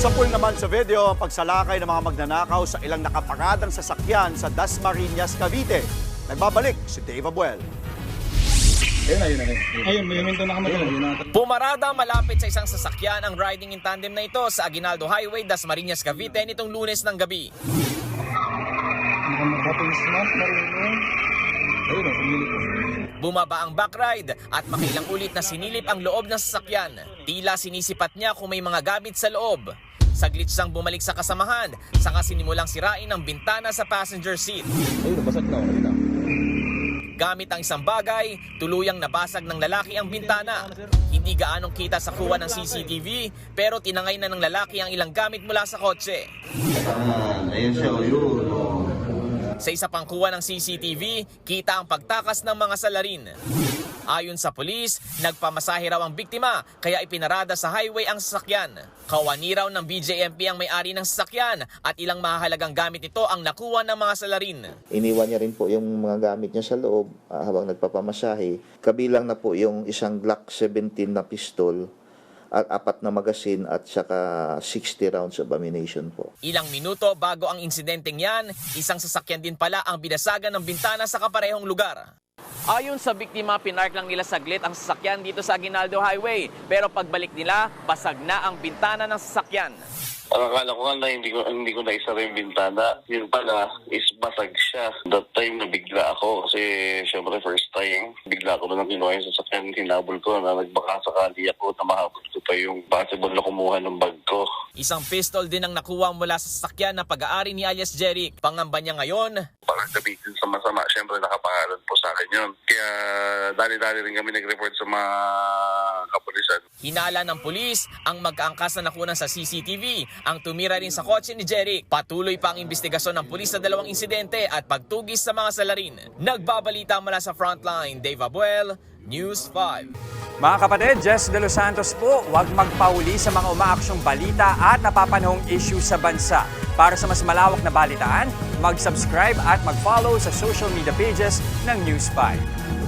Sampul naman sa video ang pagsalakay ng mga magnanakaw sa ilang nakaparadang sasakyan sa Dasmariñas, Cavite. Nagbabalik si Dave Abuel. Ayun, may minto na kami. Pumarada malapit sa isang sasakyan ang riding in tandem na ito sa Aguinaldo Highway, Dasmariñas, Cavite nitong Lunes ng gabi. Bumaba ang backride at makilang ulit na sinilip ang loob ng sasakyan. Tila sinisipat niya kung may mga gamit sa loob. Saglit siyang bumalik sa kasamahan, saka sinimulang sirain ang bintana sa passenger seat. Ayun, basag na. Gamit ang isang bagay, tuluyang nabasag ng lalaki ang bintana. Hindi gaanong kita sa kuha ng CCTV, pero tinangay na ng lalaki ang ilang gamit mula sa kotse. Ayun siya, yun. Sa isa pang kuha ng CCTV, kita ang pagtakas ng mga salarin. Ayon sa pulis, nagpamasahe raw ang biktima kaya ipinarada sa highway ang sasakyan. Kawani raw ng BJMP ang may-ari ng sasakyan at ilang mahalagang gamit nito ang nakuha ng mga salarin. Iniwan niya rin po yung mga gamit niya sa loob habang nagpapamasahe. Kabilang na po yung isang Glock 17 na pistol at 4 na magasin at saka 60 rounds of ammunition po. Ilang minuto bago ang insidenteng yan, isang sasakyan din pala ang binasagan ng bintana sa kaparehong lugar. Ayon sa biktima, pinark lang nila saglit ang sasakyan dito sa Aguinaldo Highway. Pero pagbalik nila, basag na ang bintana ng sasakyan. Akala ko nga na hindi ko naisara yung bintana. Yun pala is basag siya. That time nabigla ako kasi syempre first time. Bigla ko na kinuha yung sasakyan. Hinabol ko na nagbaka sakali ako na mahabol ko pa yung possible na kumuha ng bag ko. Isang pistol din ang nakuha mula sa sasakyan na pag-aari ni alias Jeric. Pangamba niya ngayon, Baka sabihin sa masama, syempre nakapangalan po sa akin yun. Kaya dali-dali rin kami nag-report sa mga kapulisan. hinala ng pulis ang magkaangkas na nakunan sa CCTV ang tumira rin sa kotse ni Jeric. Patuloy pa ang investigasyon ng pulis sa dalawang insidente at pagtugis sa mga salarin. Nagbabalita mula sa frontline, Dave Abuel, News 5. Mga kapatid, Jess De Los Santos po, huwag magpauli sa mga umaaksyong balita at napapanahong issue sa bansa. Para sa mas malawak na balitaan, mag-subscribe at mag-follow sa social media pages ng News 5.